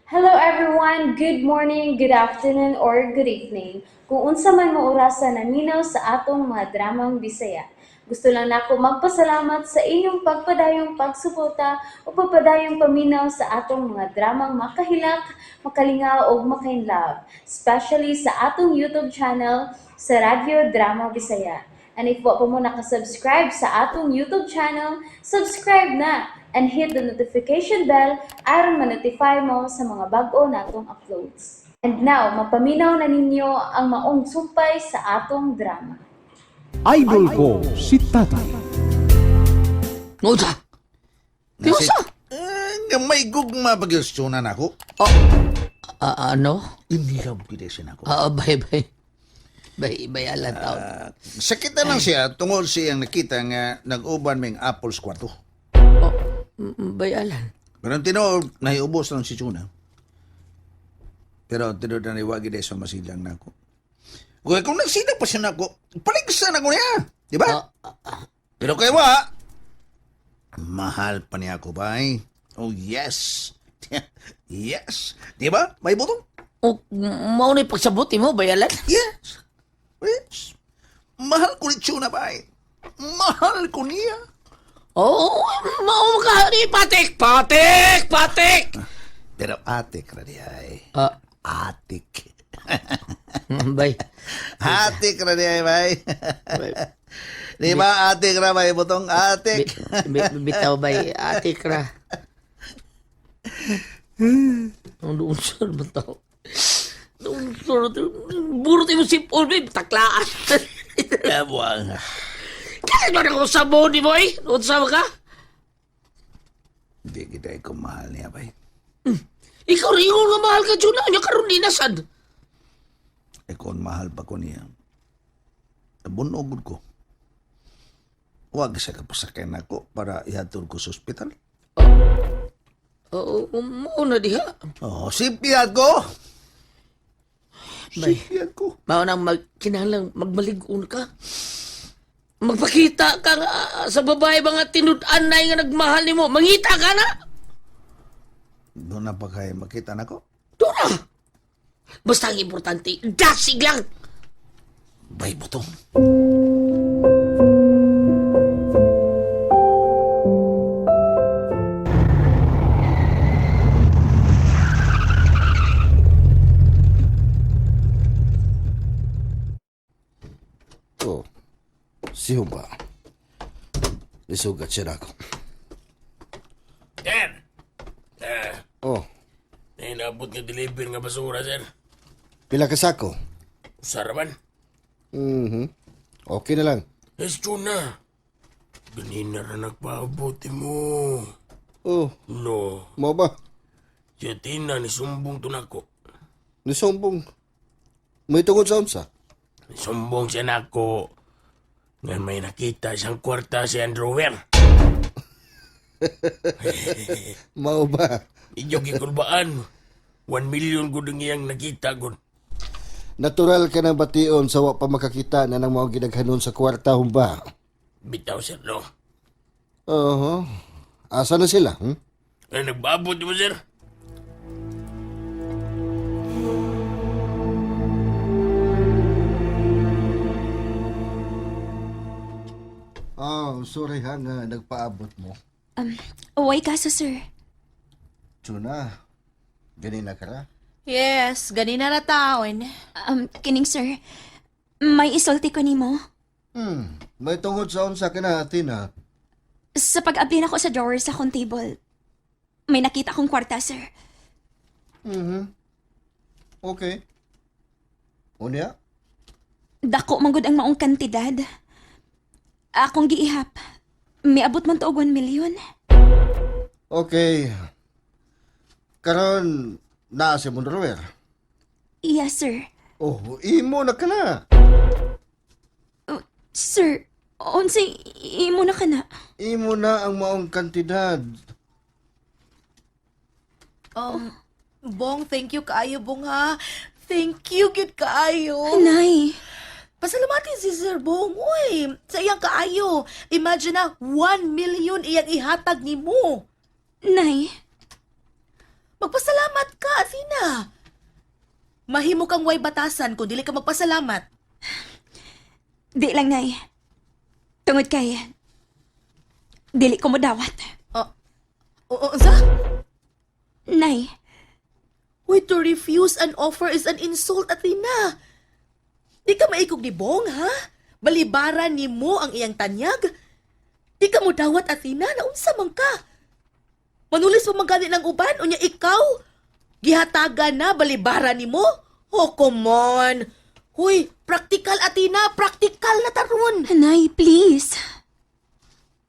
Hello everyone, good morning, good afternoon, or good evening. Kung unsa man mo orasan naminaw sa atong mga dramang Bisaya. Gusto lang nako magpasalamat sa inyong pagpadayong pagsuporta o pagpadayong paminaw sa atong mga dramang makahilak, makalingaw o makainlove, especially sa atong YouTube channel sa Radyo Drama Bisaya. And if wa pa mo nakasubscribe sa atong YouTube channel, subscribe na and hit the notification bell aron ma-notify mo sa mga bag-o natong uploads. And now, mapaminaw na ninyo ang maong sumpay sa atong drama. Idol ko si Tatay. Noja! Tiyosa! May gugma bagyosyonan ako. Ano? Inihab gidesin ako. Bye. Bayalan taon. Sakit na lang siya tungod siyang nakita nga nag-uban ming apples kwarto. Bayalan. Pero tinuod, nahiubos lang si Chuna. Pero tinuod na niwagi dahil sa masilang na ako. Kung nagsilang pa siya na ako, paligsan ako niya. Di ba? Pero kaya wa, mahal pa niya ako ba eh? Oh yes. Yes. Di ba? May butong? Mau na pagsabuti mo, bayalan? Yes. Yes. Mahal ko ni Chuna ba eh? Mahal ko niya. Oo, mau ka ni Patik! Pero atik na niya eh. Atik. Bay. Atik na niya eh, bay. Di ba atik na bay, butong atik? Bitaw bay, atik ra. Ang lunsor mo tao. Lunsor. Burot mo si Paul, bay. Taklaan. Kabuang. Kaya ba na ko sa body mo eh? Unsa ka? Hindi kita ko mahal niya, bay. Ikaw rin yung nga mahal ka, Juna. Ano karoon dinasad? Eh kung mahal pa ko niya, bunogod ko. Huwag siya kapasakyan ako para ihatod ko sa ospital. Oo, na diha. Oh, sipihan ko! Bay. Sipihan ko. Mao nang kinahanglang magmaligon ka. Magpakita ka nga sa babae mga tinud-an na nga nagmahal nimo. Mangita ka na. Doon na pa kayo makita na ko. Doon na. Basta ang importante, dasig lang. Bay, butong. Oh, si Humba. Isugat siya na ako. Sir! Oh, Nainabot nga deliver nga basura, sir. pila ka sako? Saraman. Okay na lang. Estyo na. Ganina na nagpabuti mo. Oh, No. mo ba? Siya tina ni sumbong tunako. Nisumbong. May tungod sa unsa? Sumbong siya nako. Nga may nakita siyang kwarta si Androver. Mao ba? Inyong gikulbaan. 1 million gud ang iyang nakita gud. Natural ka na bation sa wa pa makakita na nang mga ginaghanon sa kwarta, Humba. Bitaw, sir, no? Oo. Asa na sila? Ay, nagbabot mo, sir? Oh, sorry ha nga nagpaabot mo. Way kaso, sir. Chuna, ganina ka ra? Yes, ganina na taon. Kining, sir. May isulti ko nimo. May tungod sa unsa ka na, Tina. Sa pag-abli na ko sa drawer sa akong table, may nakita akong kwarta, sir. Okay. Unya? Dako manggod ang maong kantidad. Akong giihap. May abot man to og 1 million. Okay. Karon naa si Monroer. Yes, sir. Oh, imo na ka na. Sir, unsay imo na ka na? Imo na ang maong kantidad. Bong, thank you kaayo, Bong, ha? Thank you, good kaayo. Nay, Pasalamatin si Sir Bong, uy. Sa iyang kaayo. Imagine na, 1 million iyang ihatag ni mo. nay. Magpasalamat ka at Athena. Mahimo kang way batasan kung dili ka magpasalamat. Di lang, Nay. Tungod kay... Dili ko mo dawat. Oo, sa? Nay, Uy, to refuse an offer is an insult, Athena. Di ka maikog ni Bong, ha? Balibaran ni mo ang iyang tanyag. Di ka mo dawat, Athena, na unsa man ka. Manulis mo magani ng uban, unya ikaw. Gihataga na, balibaran ni mo. Oh, come on. Huy, practical, Athena, practical na taron. Nay, please.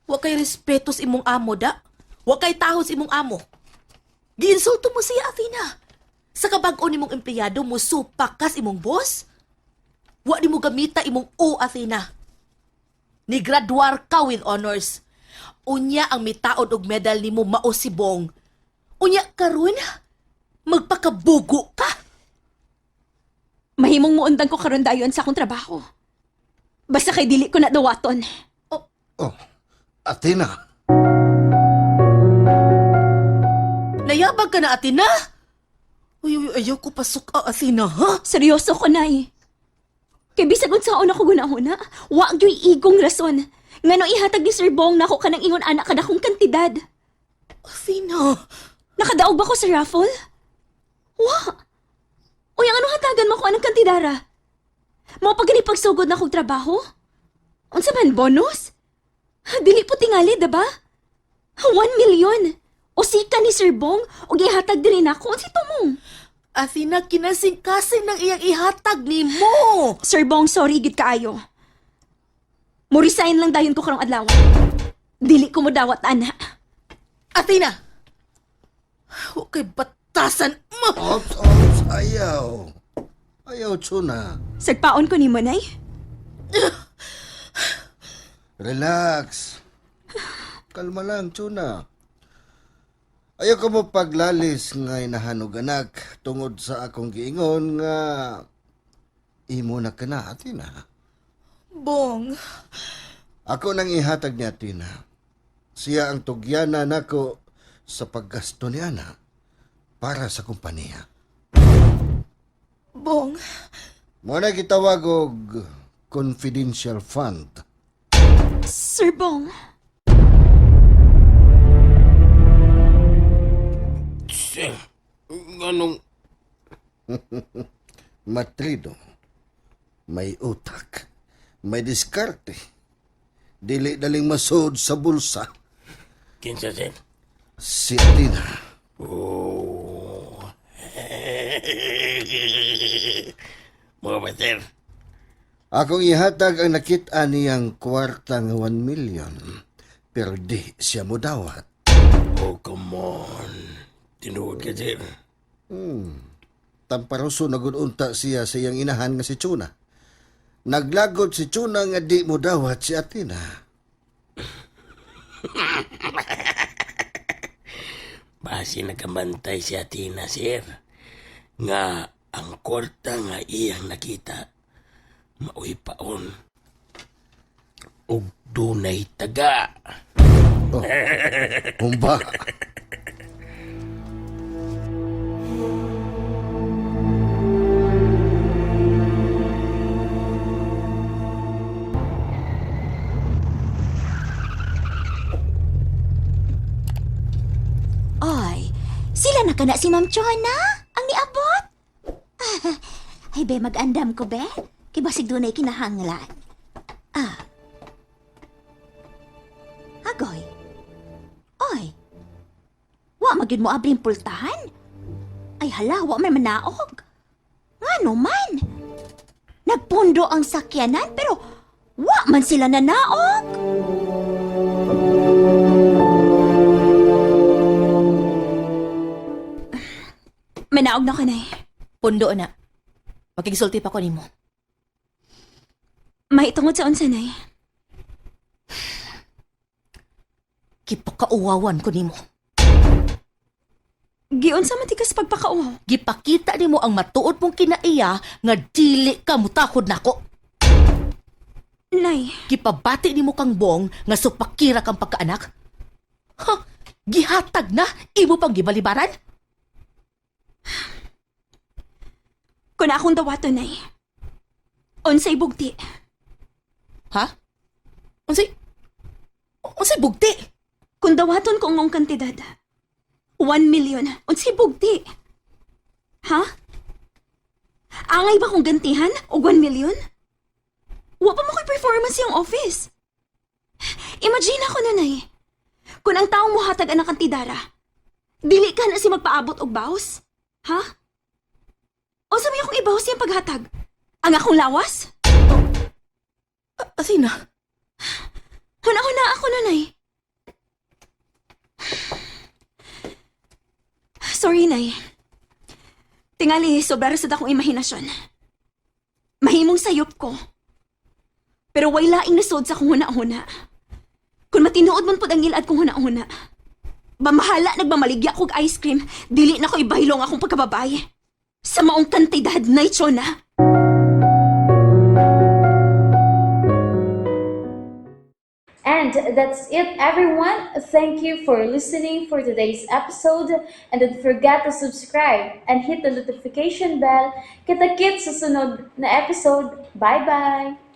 Wa kay respeto sa imong amo, da. Wa kay taho sa imong amo. Giinsulto mo siya, Athena. Sa kabag-o nimong empleyado mo, supakas imong boss. Wa di mo gamita imong o, Athena. Nigraduar ka with honors. Unya ang mitaod og medal nimo mao si Bong. Unya karon, magpakabugo ka. Mahimong muundan ko karon dayon sa akong trabaho. Basta kay dili ko na dawaton. Oh, Athena. Nayabag ka na, Athena? Uy, ayaw ko pasok, Athena, ha? Seryoso ko, Nay. Kay bisag unsa una ko gunahuna, wa gyud igong rason. Ngano ihatag ni Sir Bong nako kanang ingon anak kada kong kantidad. Athena, Nakadaog ba ko sa raffle? Wa. Uy, ang ano hatagan mo ko anong kantidara? Mo pag pagsugod na kong trabaho? Unsa man bonus? Dili po tingali, diba? 1 million. O sika ni Sir Bong, o gihatag din ako. Unsa ito mo? Athena, kinasing-kasing ng iyang ihatag ni mo. Sir Bong, sorry, gid kaayo. Mo resign lang dayon ko karong adlaw. Dili ko mo dawat, ana. Athena! Huwag kay batasan mo. Ops, ayaw. Ayaw, Chuna. Sagpaon ko ni mo, Nay. Relax. Kalma lang, Chuna. Ayaw ko mo paglalis nga inahanog anak tungod sa akong giingon nga imo na ka na, Athena. Bong, Ako nang ihatag ni Athena. Siya ang tugyana nako sa paggasto ni Ana para sa kumpanya. Bong, Muna gitawag og confidential fund. Sir Bong, Sir, anong... Matrido. May utak. May diskarte. Dili daling masod sa bulsa. Kinsa, sir? Si Athena. Oh. Mga ba, sir? Akong ihatag ang nakita niyang kwarta nga 1 million. Pero di siya mo dawat. Oh, come on. Tinuod ka, sir. Tamparoso nagununta siya sa iyang inahan nga si Chuna. Naglagod si Chuna nga di mo dawat si Athena. Basi nakamantay si Athena, sir. Nga ang kwarta nga iyang nakita, maoy paon. Og dunay taga. Humba. Ay, sila na kana si Ma'am Chona? Ang niabot? Ay, be, mag-andam ko, be. Kibasig doon ay kinahanglan. Agoy. Oy. Wa magyud mo abring pultahan? Ay, hala, wa man manaog. Ngano man? Nagpundo ang sakyanan, pero wa man sila nanaog. manaog na ka, Nay. pundo na. Makigisulti pa ko nimo. Mahitungod sa unsa, Nay. Gipakauwawan ko nimo. Giun sa matikas pagpakauaw. Gipakita nimo ang matuod mong kinaiya nga dili ka mutahod nako. Nay, Gipabati nimo kang Bong nga supakira kang pagkaanak. Ha? Gihatag na imo pang gibalibaran? Kung akong dawaton nay. Unsay bugti. Ha? Unsay bugti? Kung dawaton ko ngong kantidad. 1 million. Unsay bugti. Ha? Angay ba kong gantihan o 1 million? Wa pa mo ko'y performance yung office. Imagine ako nanay. Kung ang taong mo hatag ang kantidara, dili ka na si magpaabot og baos? Ha? O sabi akong ibawas yung paghatag? Ang akong lawas? Athena, Huna-huna ako nanay. Sorry, nay. Tingali, sobra sa akong imahinasyon. Mahimong sayop ko. Pero way laing nasod sa kong huna-huna. Kung matinuod man pod ang ilad kong huna-huna. Bamahala nagmamaligya kog ice cream, dili na ko'y baylong akong pagkababay. Sa maong kantidad na itsona. And that's it, everyone. Thank you for listening for today's episode. And don't forget to subscribe and hit the notification bell. Kita-kits sa sunod na episode. Bye-bye!